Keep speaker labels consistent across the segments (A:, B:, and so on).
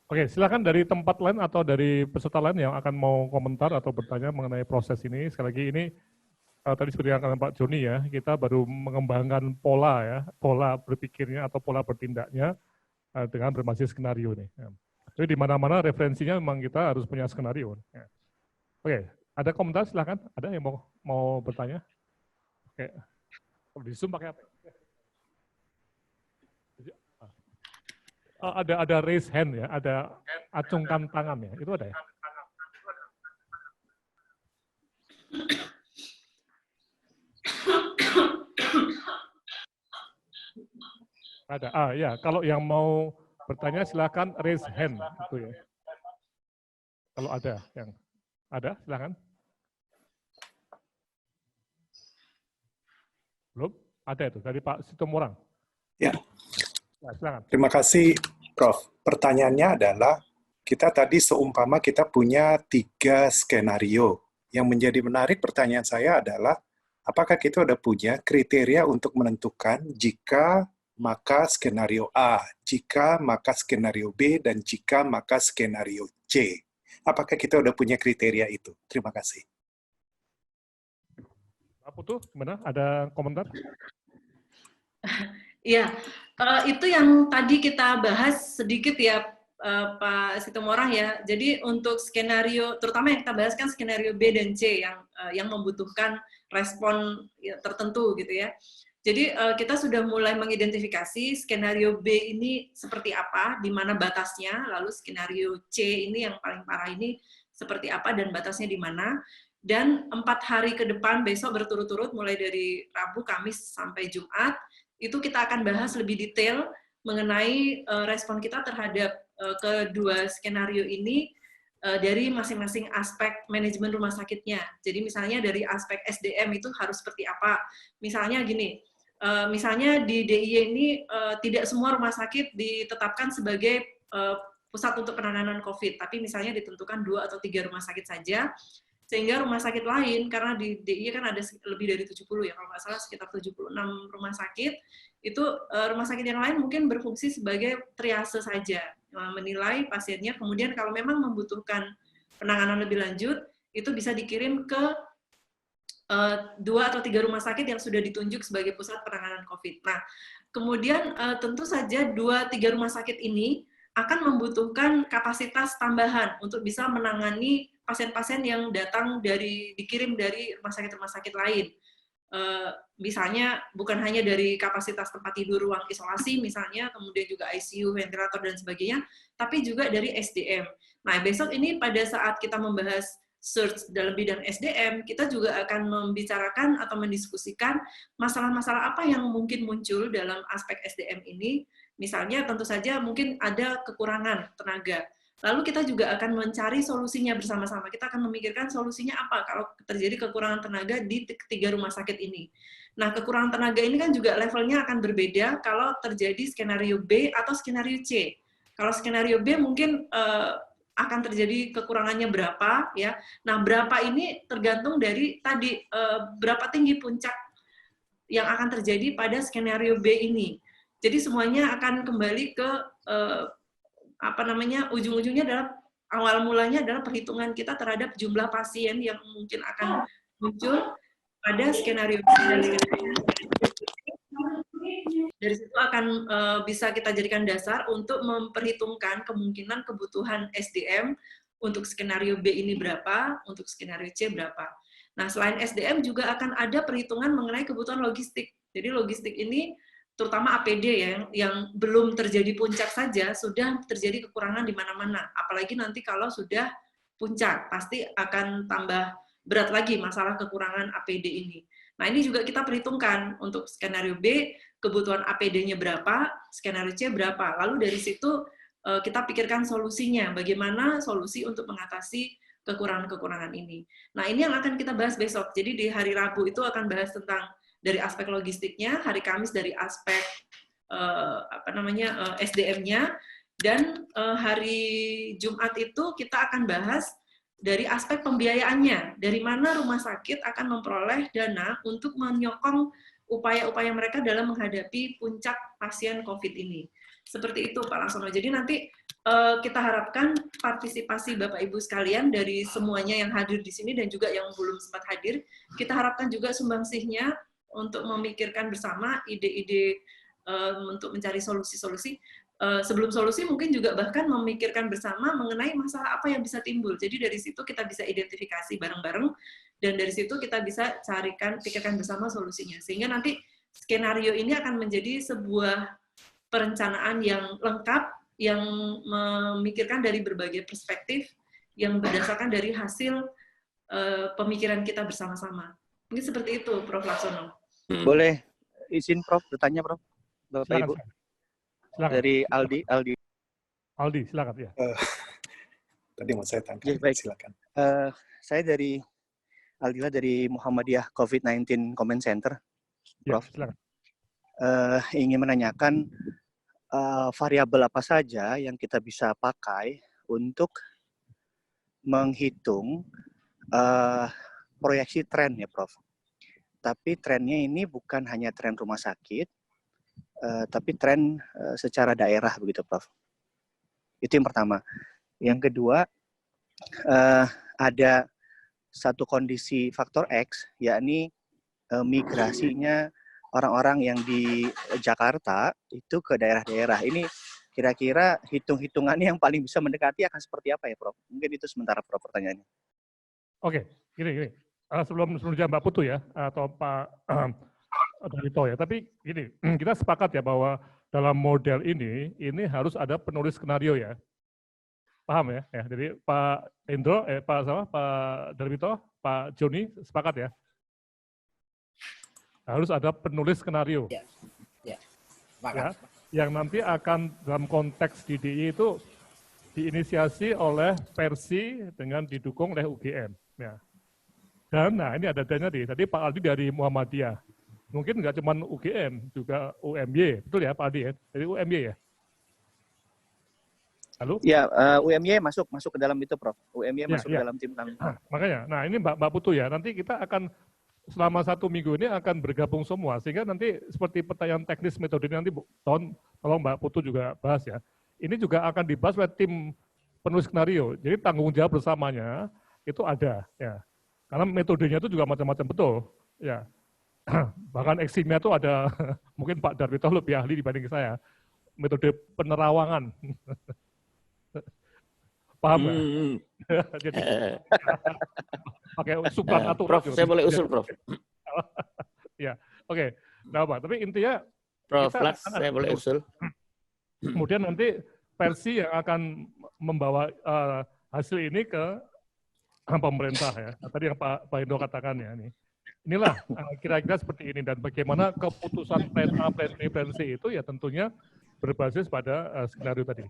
A: Oke, silakan dari tempat lain atau dari peserta lain yang akan mau komentar atau bertanya mengenai proses ini. Sekali lagi ini tadi seperti yang kata Pak Joni ya, kita baru mengembangkan pola ya, pola berpikirnya atau pola bertindaknya dengan berbasis skenario nih. Ya. Jadi di mana-mana referensinya memang kita harus punya skenario. Ya. Oke, ada komentar silakan. Ada yang mau bertanya? Oke, di Zoom pakai apa? Ada raise hand ya, ada acungkan tangan ya, itu ada ya? Ada. Ya, kalau yang mau bertanya silakan raise hand itu ya. Kalau ada yang ada, silakan. Belum? Ada itu dari Pak Situmorang.
B: Ya.
A: Ya, silakan.
B: Terima kasih, Prof. Pertanyaannya adalah, kita tadi seumpama kita punya 3 skenario. Yang menjadi menarik pertanyaan saya adalah, apakah kita sudah punya kriteria untuk menentukan jika maka skenario A, jika maka skenario B, dan jika maka skenario C. Apakah kita sudah punya kriteria itu? Terima kasih.
A: Pak Putu, gimana? Ada komentar?
C: Iya, itu yang tadi kita bahas sedikit ya, Pak Situmorang ya. Jadi untuk skenario, terutama yang kita bahas kan skenario B dan C yang membutuhkan respon tertentu gitu ya. Jadi kita sudah mulai mengidentifikasi skenario B ini seperti apa, di mana batasnya, lalu skenario C ini yang paling parah ini seperti apa dan batasnya di mana. Dan 4 hari ke depan besok berturut-turut mulai dari Rabu, Kamis sampai Jumat itu kita akan bahas lebih detail mengenai respon kita terhadap kedua skenario ini dari masing-masing aspek manajemen rumah sakitnya. Jadi misalnya dari aspek SDM itu harus seperti apa. Misalnya gini, misalnya di DIY ini tidak semua rumah sakit ditetapkan sebagai pusat untuk penanganan COVID, tapi misalnya ditentukan 2 atau 3 rumah sakit saja, sehingga rumah sakit lain, karena di DIY kan ada lebih dari 70 ya, kalau nggak salah sekitar 76 rumah sakit, itu rumah sakit yang lain mungkin berfungsi sebagai triase saja, menilai pasiennya, kemudian kalau memang membutuhkan penanganan lebih lanjut, itu bisa dikirim ke 2 atau 3 rumah sakit yang sudah ditunjuk sebagai pusat penanganan COVID. Nah, kemudian tentu saja 2-3 rumah sakit ini akan membutuhkan kapasitas tambahan untuk bisa menangani pasien-pasien yang dikirim dari rumah sakit lain. Misalnya bukan hanya dari kapasitas tempat tidur, ruang isolasi misalnya, kemudian juga ICU, ventilator dan sebagainya, tapi juga dari SDM. Nah, besok ini pada saat kita membahas search dalam bidang SDM, kita juga akan membicarakan atau mendiskusikan masalah-masalah apa yang mungkin muncul dalam aspek SDM ini. Misalnya tentu saja mungkin ada kekurangan tenaga. Lalu kita juga akan mencari solusinya bersama-sama. Kita akan memikirkan solusinya apa kalau terjadi kekurangan tenaga di 3 rumah sakit ini. Nah, kekurangan tenaga ini kan juga levelnya akan berbeda kalau terjadi skenario B atau skenario C. Kalau skenario B mungkin akan terjadi kekurangannya berapa, ya. Nah, berapa ini tergantung dari tadi berapa tinggi puncak yang akan terjadi pada skenario B ini. Jadi semuanya akan kembali ke ujung-ujungnya adalah awal mulanya adalah perhitungan kita terhadap jumlah pasien yang mungkin akan muncul pada skenario B dan skenario C. Dari situ akan bisa kita jadikan dasar untuk memperhitungkan kemungkinan kebutuhan SDM untuk skenario B ini berapa, untuk skenario C berapa. Nah, selain SDM juga akan ada perhitungan mengenai kebutuhan logistik. Jadi logistik ini terutama APD ya, yang belum terjadi puncak saja, sudah terjadi kekurangan di mana-mana. Apalagi nanti kalau sudah puncak, pasti akan tambah berat lagi masalah kekurangan APD ini. Nah, ini juga kita perhitungkan untuk skenario B, kebutuhan APD-nya berapa, skenario C berapa. Lalu dari situ kita pikirkan solusinya, bagaimana solusi untuk mengatasi kekurangan-kekurangan ini. Nah, ini yang akan kita bahas besok. Jadi di hari Rabu itu akan bahas tentang dari aspek logistiknya, hari Kamis dari aspek SDM-nya, dan hari Jumat itu kita akan bahas dari aspek pembiayaannya, dari mana rumah sakit akan memperoleh dana untuk menyokong upaya-upaya mereka dalam menghadapi puncak pasien COVID ini. Seperti itu, Pak Laksono. Jadi nanti kita harapkan partisipasi Bapak Ibu sekalian dari semuanya yang hadir di sini dan juga yang belum sempat hadir, kita harapkan juga sumbangsihnya untuk memikirkan bersama ide-ide untuk mencari solusi-solusi. Sebelum solusi mungkin juga bahkan memikirkan bersama mengenai masalah apa yang bisa timbul. Jadi dari situ kita bisa identifikasi bareng-bareng dan dari situ kita bisa pikirkan bersama solusinya. Sehingga nanti skenario ini akan menjadi sebuah perencanaan yang lengkap, yang memikirkan dari berbagai perspektif, yang berdasarkan dari hasil pemikiran kita bersama-sama. Mungkin seperti itu, Prof. Laksono.
D: Boleh izin Prof bertanya, Prof? Bapak
A: Silakan,
D: Ibu.
A: silakan.
D: Dari Aldi,
A: silakan ya.
B: Tadi mau saya tangkap,
D: baik.
B: silakan.
D: Saya dari Aldila dari Muhammadiyah COVID-19 Comment Center, Prof.
A: Ya, silakan.
D: Ingin menanyakan variabel apa saja yang kita bisa pakai untuk menghitung proyeksi tren ya, Prof. Tapi trennya ini bukan hanya tren rumah sakit, tapi tren secara daerah begitu, Prof. Itu yang pertama. Yang kedua, ada satu kondisi faktor X, yakni migrasinya orang-orang yang di Jakarta itu ke daerah-daerah. Ini kira-kira hitung-hitungannya yang paling bisa mendekati akan seperti apa ya, Prof? Mungkin itu sementara, Prof, pertanyaannya.
A: Oke, gini. Sebelum Mbak Putu ya, atau Pak Darito ya, tapi gini, kita sepakat ya bahwa dalam model ini harus ada penulis skenario ya. Paham ya? Jadi Pak Indro, Pak Darito, Pak Joni, sepakat ya? Harus ada penulis skenario.
E: Ya.
A: Yang nanti akan dalam konteks DDI itu diinisiasi oleh Persi dengan didukung oleh UGM. Ya. Dan ini ada dana tadi Pak Aldi dari Muhammadiyah. Mungkin nggak cuma UGM, juga UMY. Betul ya Pak Aldi ya? Dari UMY ya? Halo?
D: Ya, UMY masuk ke dalam itu, Prof. UMY masuk ke dalam tim kami.
A: Makanya, ini Mbak Putu ya, nanti kita akan selama 1 minggu ini akan bergabung semua, sehingga nanti seperti pertanyaan teknis metode ini nanti tolong Mbak Putu juga bahas ya. Ini juga akan dibahas oleh tim penulis skenario, jadi tanggung jawab bersamanya itu ada ya. Karena metodenya itu juga macam-macam betul ya. Bahkan eksimnya itu ada, mungkin Pak Darwito lebih ahli dibanding saya, metode penerawangan. Paham nggak? Jadi pakai usulan aturan.
E: Prof, saya boleh usul, Prof.
A: Ya, oke. Nah, Pak, tapi intinya
E: Prof, Laks, saya boleh usul.
A: Kemudian nanti versi yang akan membawa hasil ini ke pemerintah ya. Tadi yang Pak Indo katakan ya ini. Inilah kira-kira seperti ini, dan bagaimana keputusan plan A, plan B, plan C itu ya tentunya berbasis pada skenario tadi.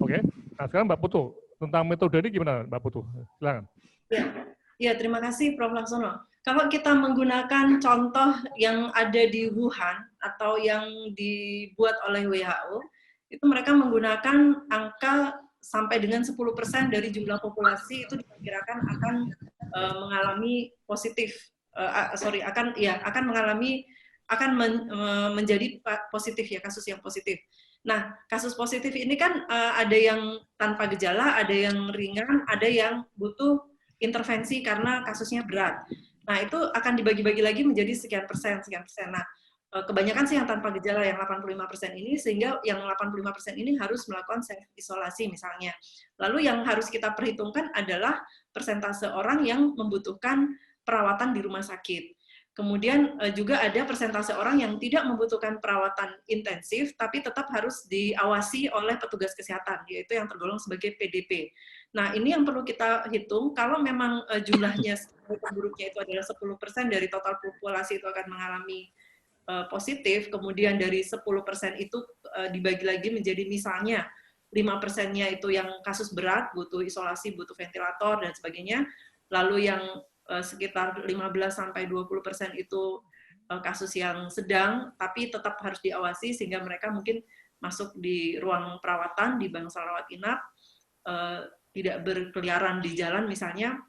A: Oke. Nah, sekarang Mbak Putu, tentang metode ini gimana Mbak Putu? Silakan.
C: Ya, terima kasih Prof. Laksono. Kalau kita menggunakan contoh yang ada di Wuhan atau yang dibuat oleh WHO, itu mereka menggunakan angka sampai dengan 10% dari jumlah populasi itu diperkirakan akan mengalami positif, akan menjadi positif ya, kasus yang positif. Nah, kasus positif ini kan ada yang tanpa gejala, ada yang ringan, ada yang butuh intervensi karena kasusnya berat. Nah, itu akan dibagi-bagi lagi menjadi sekian persen. Nah, kebanyakan sih yang tanpa gejala, yang 85% ini, sehingga yang 85% ini harus melakukan self-isolasi misalnya. Lalu yang harus kita perhitungkan adalah persentase orang yang membutuhkan perawatan di rumah sakit. Kemudian juga ada persentase orang yang tidak membutuhkan perawatan intensif, tapi tetap harus diawasi oleh petugas kesehatan, yaitu yang tergolong sebagai PDP. Nah, ini yang perlu kita hitung, kalau memang jumlahnya terburuknya itu adalah 10% dari total populasi itu akan mengalami positif, kemudian dari 10% itu dibagi lagi menjadi misalnya 5%-nya itu yang kasus berat, butuh isolasi, butuh ventilator, dan sebagainya, lalu yang sekitar 15-20% itu kasus yang sedang, tapi tetap harus diawasi sehingga mereka mungkin masuk di ruang perawatan, di bangsal rawat inap, tidak berkeliaran di jalan misalnya,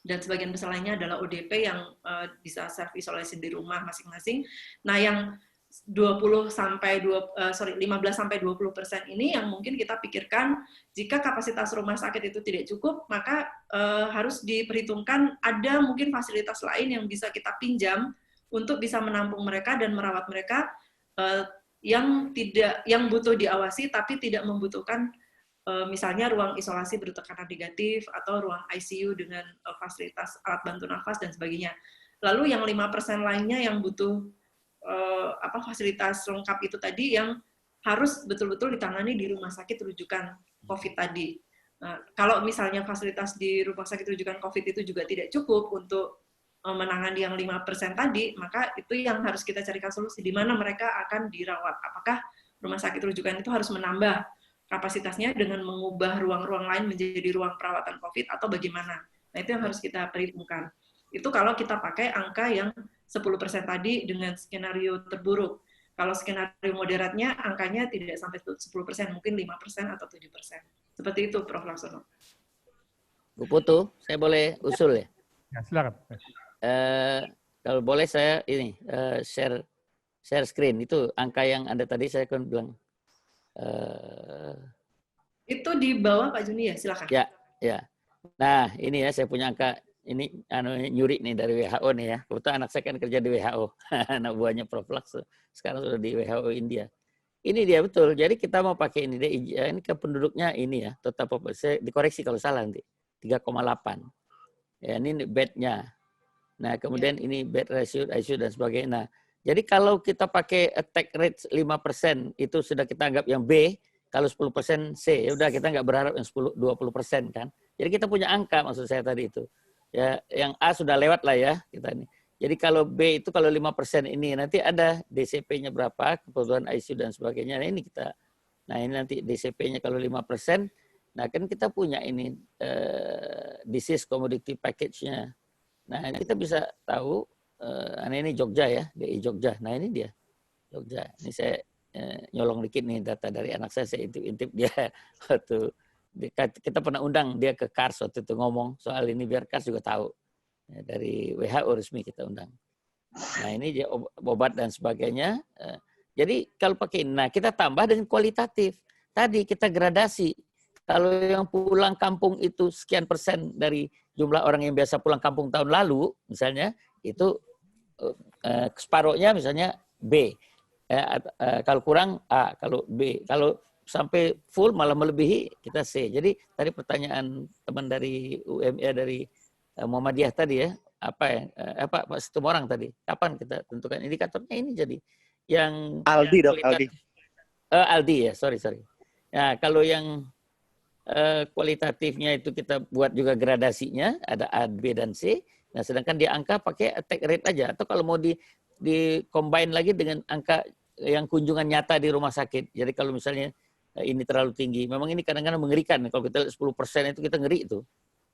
C: dan sebagian besar lainnya adalah ODP yang bisa self-isolasi di rumah masing-masing. Nah, yang 15 sampai 20% ini yang mungkin kita pikirkan jika kapasitas rumah sakit itu tidak cukup, maka harus diperhitungkan ada mungkin fasilitas lain yang bisa kita pinjam untuk bisa menampung mereka dan merawat mereka yang butuh diawasi tapi tidak membutuhkan misalnya ruang isolasi bertekanan negatif atau ruang ICU dengan fasilitas alat bantu nafas dan sebagainya. Lalu yang 5% lainnya yang butuh fasilitas lengkap itu tadi yang harus betul-betul ditangani di rumah sakit rujukan COVID tadi. Nah, kalau misalnya fasilitas di rumah sakit rujukan COVID itu juga tidak cukup untuk menangani yang 5% tadi, maka itu yang harus kita carikan solusi di mana mereka akan dirawat. Apakah rumah sakit rujukan itu harus menambah kapasitasnya dengan mengubah ruang-ruang lain menjadi ruang perawatan COVID atau bagaimana? Nah, itu yang harus kita perhitungkan. Itu kalau kita pakai angka yang 10% tadi dengan skenario terburuk. Kalau skenario moderatnya, angkanya tidak sampai 10%, mungkin 5% atau 7%. Seperti itu, Prof. Laksono.
E: Bu Putu, saya boleh usul ya?
A: Ya, silakan.
E: Kalau boleh saya ini share screen. Itu angka yang Anda tadi saya kan bilang.
C: Itu di bawah Pak Juni ya, silakan.
E: Ya. Nah, ini ya saya punya angka. Ini nyuri nih dari WHO nih ya. Kebetulan anak saya kan kerja di WHO. Anak buahnya Prof. Laksono. Sekarang sudah di WHO India. Ini dia betul. Jadi kita mau pakai ini. Ini ke penduduknya ini ya. Total populasi. Dikoreksi kalau salah nanti. 3,8. Ya, ini bednya. Nah, kemudian ini bed ratio, ICU dan sebagainya. Nah, jadi kalau kita pakai attack rate 5% itu sudah kita anggap yang B. Kalau 10% C. Ya udah kita nggak berharap yang 20% kan. Jadi kita punya angka maksud saya tadi itu. Ya, yang A sudah lewat lah ya kita ini. Jadi kalau B itu kalau 5% ini nanti ada DCP-nya berapa, kebutuhan ICU dan sebagainya. Nah ini kita. Nah ini nanti DCP-nya kalau 5%, nah kan kita punya ini disease commodity package-nya. Nah ini kita bisa tahu ini Jogja ya, DI Jogja. Nah ini dia Jogja. Ini saya nyolong dikit nih data dari anak saya intip dia waktu kita pernah undang dia ke KARS waktu itu ngomong soal ini biar KARS juga tahu. Ya, dari WHO resmi kita undang. Nah ini dia obat dan sebagainya. Jadi kalau pakai ini, nah kita tambah dengan kualitatif. Tadi kita gradasi. Kalau yang pulang kampung itu sekian persen dari jumlah orang yang biasa pulang kampung tahun lalu, misalnya, itu separuhnya misalnya B. Kalau kurang A, kalau B. Kalau sampai full malah melebihi kita C. Jadi tadi pertanyaan teman dari UMA dari Muhammadiyah tadi ya, Pak Situmorang tadi, kapan kita tentukan indikatornya ini jadi yang
D: Aldi dok,
E: Aldi ya, sorry. Nah kalau yang kualitatifnya itu kita buat juga gradasinya, ada A, B dan C. Nah sedangkan di angka pakai attack rate aja, atau kalau mau di combine lagi dengan angka yang kunjungan nyata di rumah sakit. Jadi kalau misalnya ini terlalu tinggi. Memang ini kadang-kadang mengerikan. Kalau kita lihat 10% itu kita ngeri itu.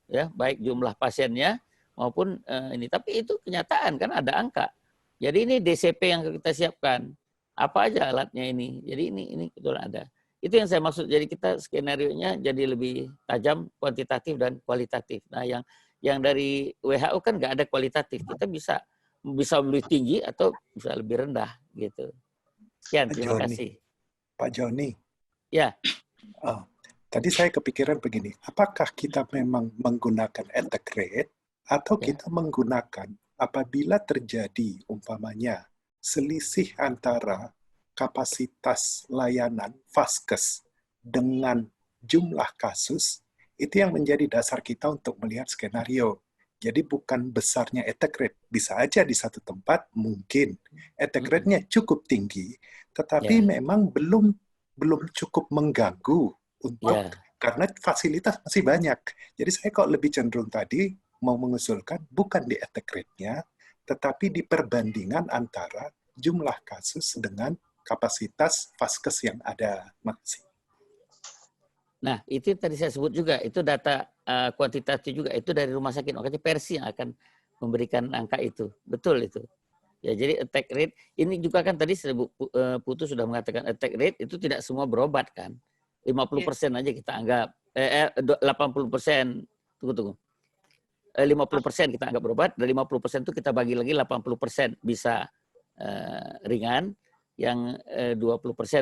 E: Ya, baik jumlah pasiennya maupun ini. Tapi itu kenyataan kan ada angka. Jadi ini DCP yang kita siapkan. Apa aja alatnya ini. Jadi ini betul ada. Itu yang saya maksud. Jadi kita skenario-nya jadi lebih tajam, kuantitatif dan kualitatif. Nah, yang dari WHO kan nggak ada kualitatif. Kita bisa lebih tinggi atau bisa lebih rendah gitu. Sekian, terima kasih.
B: Pak Joni.
E: Ya.
B: Tadi saya kepikiran begini, apakah kita memang menggunakan attack rate atau kita menggunakan apabila terjadi umpamanya selisih antara kapasitas layanan vaskes dengan jumlah kasus, itu yang menjadi dasar kita untuk melihat skenario. Jadi bukan besarnya attack rate, bisa aja di satu tempat mungkin attack rate-nya cukup tinggi, tetapi memang belum cukup mengganggu untuk karena fasilitas masih banyak. Jadi saya kok lebih cenderung tadi mau mengusulkan bukan di attack rate-nya, tetapi di perbandingan antara jumlah kasus dengan kapasitas vaskes yang ada. Makasih.
E: Nah, itu tadi saya sebut juga, itu data kuantitatif juga, itu dari rumah sakit. Makanya Persi yang akan memberikan angka itu. Betul itu. Ya, jadi attack rate, ini juga kan tadi Putu sudah mengatakan attack rate itu tidak semua berobat kan. 50% aja kita anggap. 80%, tunggu. 50% kita anggap berobat, dari 50% itu kita bagi lagi 80% bisa ringan, yang 20%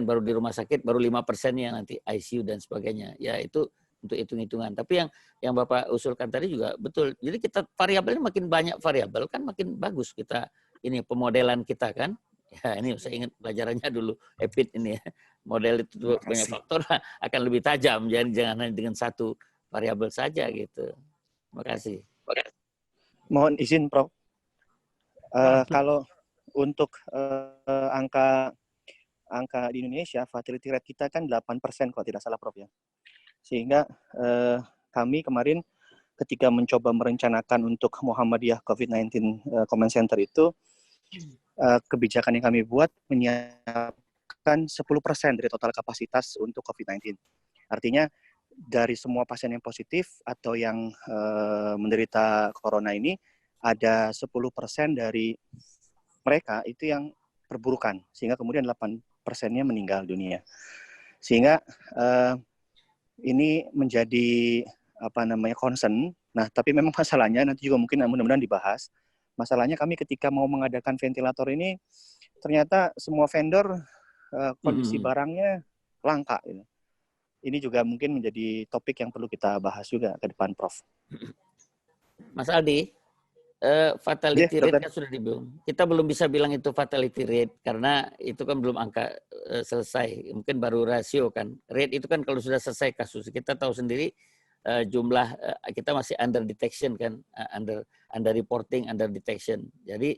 E: baru di rumah sakit, baru 5%-nya nanti ICU dan sebagainya. Ya itu untuk hitung-hitungan. Tapi yang Bapak usulkan tadi juga betul. Jadi kita variabelnya makin banyak variabel kan makin bagus kita ini pemodelan kita kan. Ya ini saya ingat pelajarannya dulu EPID ini ya. Model itu banyak faktor akan lebih tajam. Jangan hanya dengan satu variabel saja gitu. Terima kasih.
D: Mohon izin, Prof. Kalau untuk angka di Indonesia, fatality rate kita kan 8% kalau tidak salah, Prof ya. Sehingga kami kemarin ketika mencoba merencanakan untuk Muhammadiyah COVID-19 Command Center itu, kebijakan yang kami buat menyiapkan 10% dari total kapasitas untuk COVID-19. Artinya dari semua pasien yang positif atau yang menderita corona ini, ada 10% dari mereka itu yang perburukan, sehingga kemudian 8%-nya meninggal dunia. Sehingga ini menjadi concern. Nah, tapi memang masalahnya nanti juga mungkin mudah-mudahan dibahas. Masalahnya kami ketika mau mengadakan ventilator ini, ternyata semua vendor kondisi barangnya langka. Gitu. Ini juga mungkin menjadi topik yang perlu kita bahas juga ke depan, Prof.
E: Mas Aldi, fatality rate kan sudah dibilang. Kita belum bisa bilang itu fatality rate karena itu kan belum angka selesai. Mungkin baru rasio kan. Rate itu kan kalau sudah selesai kasus. Kita tahu sendiri jumlah kita masih under detection kan, under reporting, under detection. Jadi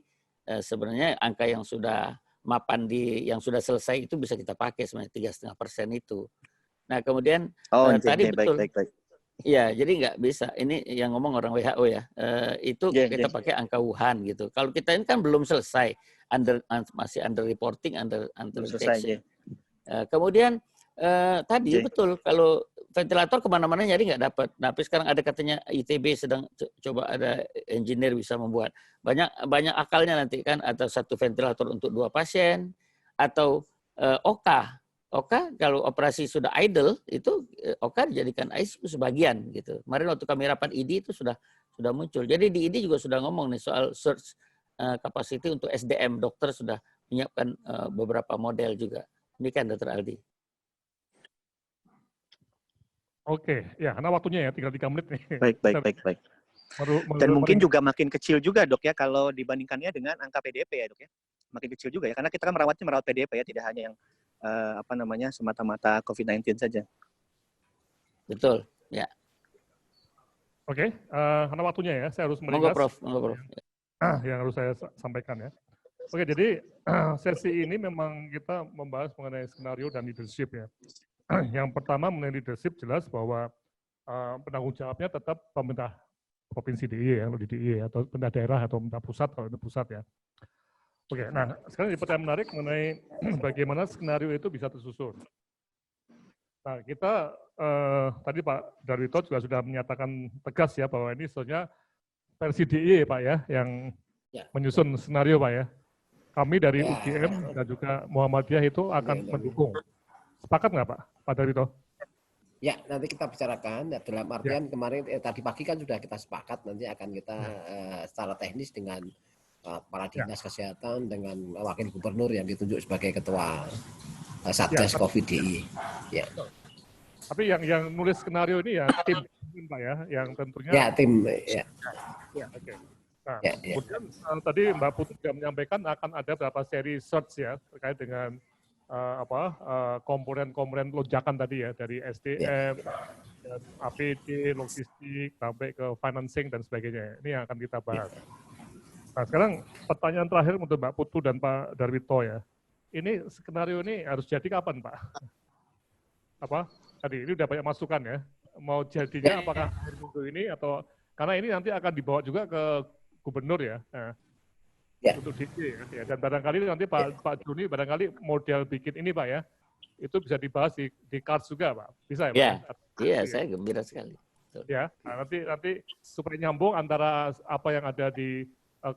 E: sebenarnya angka yang sudah mapan yang sudah selesai itu bisa kita pakai sebenarnya 3,5% itu. Nah kemudian tadi betul. Baik. Ya, jadi nggak bisa. Ini yang ngomong orang WHO ya. Itu kita pakai angka Wuhan gitu. Kalau kita ini kan belum selesai, masih under reporting, under detection. Kemudian tadi betul kalau ventilator kemana-mana nyari nggak dapat. Nah, tapi sekarang ada katanya ITB sedang coba ada engineer bisa membuat banyak akalnya nanti kan atau satu ventilator untuk 2 pasien atau OKA. OKA kalau operasi sudah idle itu OKA dijadikan ICU sebagian gitu. Kemarin waktu kami rapat ID itu sudah muncul. Jadi di ID juga sudah ngomong nih soal search capacity untuk SDM. Dokter sudah menyiapkan beberapa model juga. Demikian Dr. Aldi.
A: Oke, ya karena waktunya ya tinggal 3 menit nih.
D: Baik. Dan mungkin juga makin kecil juga dok ya kalau dibandingkannya dengan angka PDP ya dok ya. Makin kecil juga ya karena kita kan merawat PDP ya, tidak hanya yang semata-mata COVID-19 saja.
E: Betul, ya.
A: Oke, karena waktunya ya, saya harus meringkas.
E: Monggo, Prof.
A: Yang harus saya sampaikan ya. Oke, jadi sesi ini memang kita membahas mengenai skenario dan leadership ya. Yang pertama mengenai leadership jelas bahwa penanggung jawabnya tetap pemerintah provinsi DIY ya, kalau di DIY atau pemerintah daerah atau pemerintah pusat kalau itu pusat ya. Oke, nah sekarang jadi pertanyaan menarik mengenai bagaimana skenario itu bisa tersusun. Nah kita tadi Pak Darwito juga sudah menyatakan tegas ya bahwa ini sebenarnya versi DIY Pak ya yang menyusun skenario Pak ya. Kami dari UGM dan juga Muhammadiyah itu akan mendukung. Sepakat nggak Pak Darwito?
F: Ya, nanti kita bicarakan ya, dalam artian kemarin tadi pagi kan sudah kita sepakat nanti akan kita secara teknis dengan kepala dinas kesehatan dengan wakil gubernur yang ditunjuk sebagai ketua Satgas COVID DIY. Ya.
A: Tapi yang nulis skenario ini ya tim Pak ya, yang tentunya.
F: Ya tim. Ya.
A: Oke. Nah, kemudian tadi Mbak Putri juga menyampaikan akan ada beberapa seri search ya terkait dengan komponen-komponen lonjakan tadi ya dari SDM, dan APD, logistik sampai ke financing dan sebagainya. Ini yang akan kita bahas. Nah, sekarang pertanyaan terakhir untuk Mbak Putu dan Pak Darwito ya. Ini skenario ini harus jadi kapan, Pak? Tadi ini udah banyak masukan ya. Mau jadinya apakah akhir minggu ini atau karena ini nanti akan dibawa juga ke gubernur ya. Nah, untuk DIY ya. Dan barangkali nanti Pak Juni barangkali model bikin ini Pak ya. Itu bisa dibahas di cards juga, Pak. Bisa ya, Pak?
E: Iya, saya gembira sekali.
A: Ya, nah, nanti supaya nyambung antara apa yang ada di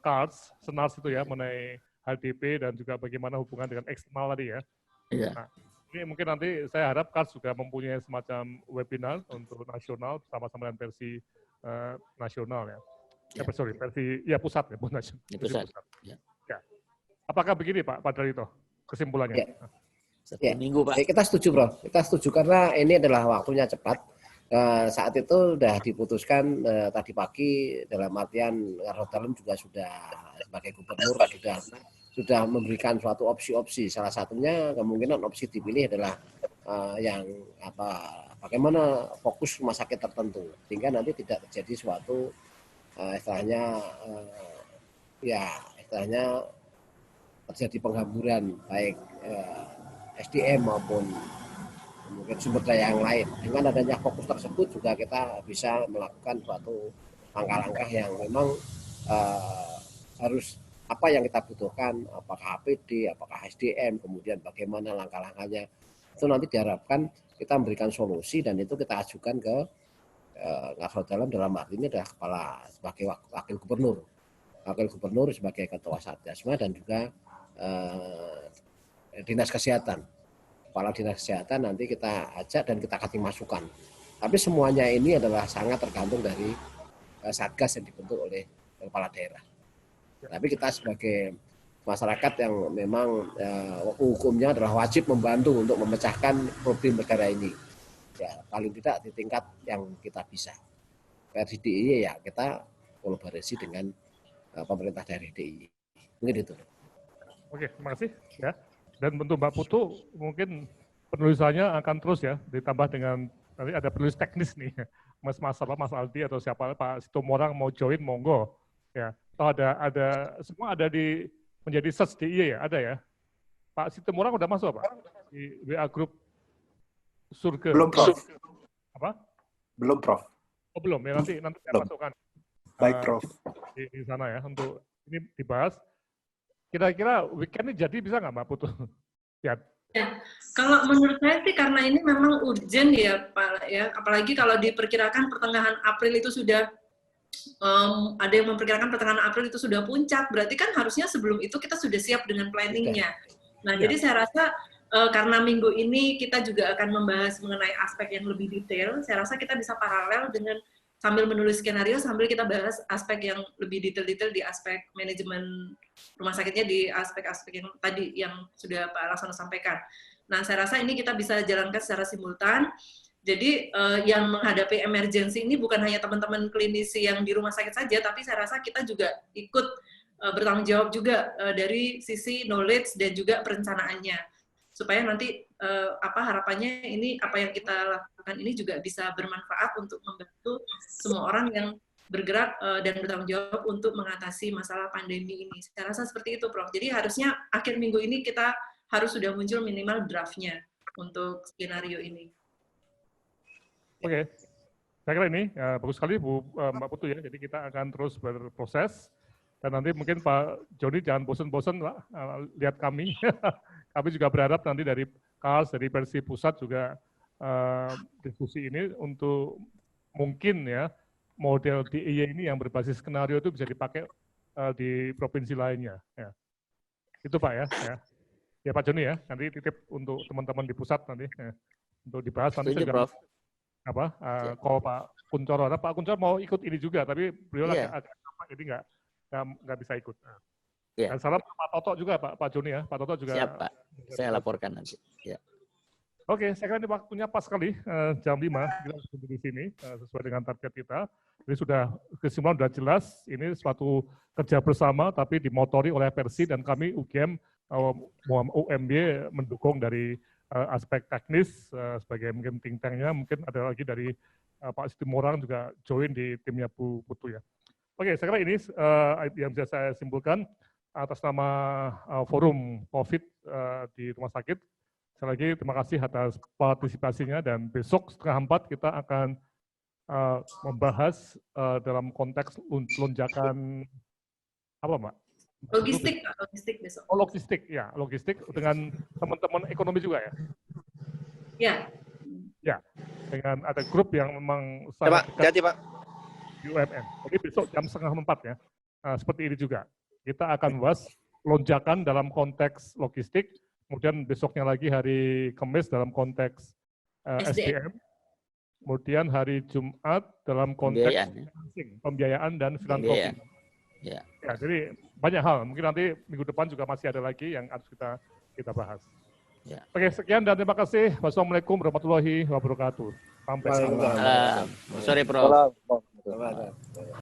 A: cards, senars itu ya, mengenai HDP dan juga bagaimana hubungan dengan eksternal tadi ya.
E: Iya.
A: Nah, ini mungkin nanti saya harap cards juga mempunyai semacam webinar untuk nasional bersama-sama dengan versi nasional ya. Versi pusat ya, bukan nasional.
E: Pusat.
A: Ya. Apakah begini Pak Darwito? kesimpulannya.
F: Ya.
E: Satu
F: Ya.
E: minggu, Pak.
F: Kita setuju, Bro. Kita setuju karena ini adalah waktunya cepat. Saat itu sudah diputuskan tadi pagi, dalam artian Rotterdam juga sudah sebagai gubernur sudah memberikan suatu opsi-opsi. Salah satunya kemungkinan opsi dipilih adalah yang bagaimana fokus rumah sakit tertentu, sehingga nanti tidak terjadi suatu istilahnya terjadi penghamburan baik SDM maupun mungkin sumber daya yang lain. Dengan adanya fokus tersebut juga kita bisa melakukan suatu langkah-langkah yang memang harus apa yang kita butuhkan, apakah APD, apakah SDM, kemudian bagaimana langkah-langkahnya. Itu nanti diharapkan kita memberikan solusi dan itu kita ajukan ke Rotterdam dalam arti ini adalah sebagai wakil gubernur sebagai ketua Satgasma dan juga dinas kesehatan. Kepala dinas kesehatan nanti kita ajak dan kita kasih masukan. Tapi semuanya ini adalah sangat tergantung dari Satgas yang dibentuk oleh kepala daerah. Tapi kita sebagai masyarakat yang memang hukumnya adalah wajib membantu untuk memecahkan problem negara ini. Ya, paling tidak di tingkat yang kita bisa. Versi DIY ya kita kolaborasi dengan pemerintah daerah DIY. Mungkin itu.
A: Oke, terima kasih ya. Dan untuk Mbak Putu mungkin penulisannya akan terus ya, ditambah dengan nanti ada penulis teknis nih, Mas Aldi atau siapa, Pak Situmorang mau join, monggo. Ya, atau ada semua ada di menjadi search DIY ya, ada ya. Pak Situmorang udah masuk apa? Di WA Group Surga.
B: Belum, Prof.
A: Apa?
B: Belum, Prof.
A: Oh belum, ya nanti saya
B: Belum.
A: masukkan.
B: Baik, Prof.
A: Di sana ya, untuk ini dibahas. Kira-kira weekend ini jadi bisa nggak Mbak Putu? Ya.
C: Ya, kalau menurut saya sih karena ini memang urgent ya Pak ya, apalagi kalau diperkirakan pertengahan April itu sudah ada yang memperkirakan pertengahan April itu sudah puncak, berarti kan harusnya sebelum itu kita sudah siap dengan planningnya. Nah, jadi saya rasa karena minggu ini kita juga akan membahas mengenai aspek yang lebih detail, saya rasa kita bisa paralel dengan sambil menulis skenario, sambil kita bahas aspek yang lebih detail-detail di aspek manajemen rumah sakitnya, di aspek-aspek yang tadi yang sudah Pak Laksono sampaikan. Nah, saya rasa ini kita bisa jalankan secara simultan. Jadi yang menghadapi emergency ini bukan hanya teman-teman klinisi yang di rumah sakit saja, tapi saya rasa kita juga ikut bertanggung jawab juga dari sisi knowledge dan juga perencanaannya. Supaya nanti harapannya ini apa yang kita lakukan ini juga bisa bermanfaat untuk membantu semua orang yang bergerak dan bertanggung jawab untuk mengatasi masalah pandemi ini. Saya rasa seperti itu, Prof. Jadi harusnya akhir minggu ini kita harus sudah muncul minimal draftnya untuk skenario ini.
A: Oke, saya kira ini bagus sekali Mbak Putu ya. Jadi kita akan terus berproses dan nanti mungkin Pak Joni jangan bosan-bosan lah lihat kami. Kami juga berharap nanti dari KAS, dari versi pusat juga diskusi ini untuk mungkin ya model DIY ini yang berbasis skenario itu bisa dipakai di provinsi lainnya. Ya. Itu Pak ya. Ya Pak Joni ya, nanti titip untuk teman-teman di pusat nanti ya, untuk dibahas. Nanti
E: Setuju,
A: juga
E: Prof.
A: Kalau Pak Kuncoro, Pak Kuncoro mau ikut ini juga, tapi beliau agak jadi nggak bisa ikut. Dan salam Pak Toto juga Pak Joni ya, Pak Toto juga.
E: Siap Pak, saya laporkan nanti. Ya.
A: Oke, saya kira ini waktunya pas sekali, jam 5 kita sudah di sini sesuai dengan target kita. Jadi kesimpulan sudah jelas, ini suatu kerja bersama tapi dimotori oleh Persi dan kami UGM UMB mendukung dari aspek teknis sebagai mungkin think tanknya, mungkin ada lagi dari Pak Situmorang juga join di timnya Bu Putu ya. Oke, saya kira ini yang bisa saya simpulkan atas nama forum COVID di rumah sakit. Sekali lagi terima kasih atas partisipasinya dan besok 3:30 kita akan membahas dalam konteks lonjakan apa Mbak?
C: Logistik besok.
A: Oh, logistik dengan teman-teman ekonomi juga ya?
C: Ya.
A: Ya, dengan ada grup yang memang
D: sangat dekat Pak.
A: UMN. Jadi besok jam 3:30 ya, seperti ini juga. Kita akan bahas lonjakan dalam konteks logistik, kemudian besoknya lagi hari Kamis dalam konteks SDM, kemudian hari Jumat dalam konteks pembiayaan dan filantropi. Ya, jadi banyak hal. Mungkin nanti minggu depan juga masih ada lagi yang harus kita kita bahas.
E: Ya.
A: Oke, sekian dan terima kasih. Wassalamualaikum warahmatullahi wabarakatuh. Sampai jumpa.
E: Sorry, Prof.
F: Selamat.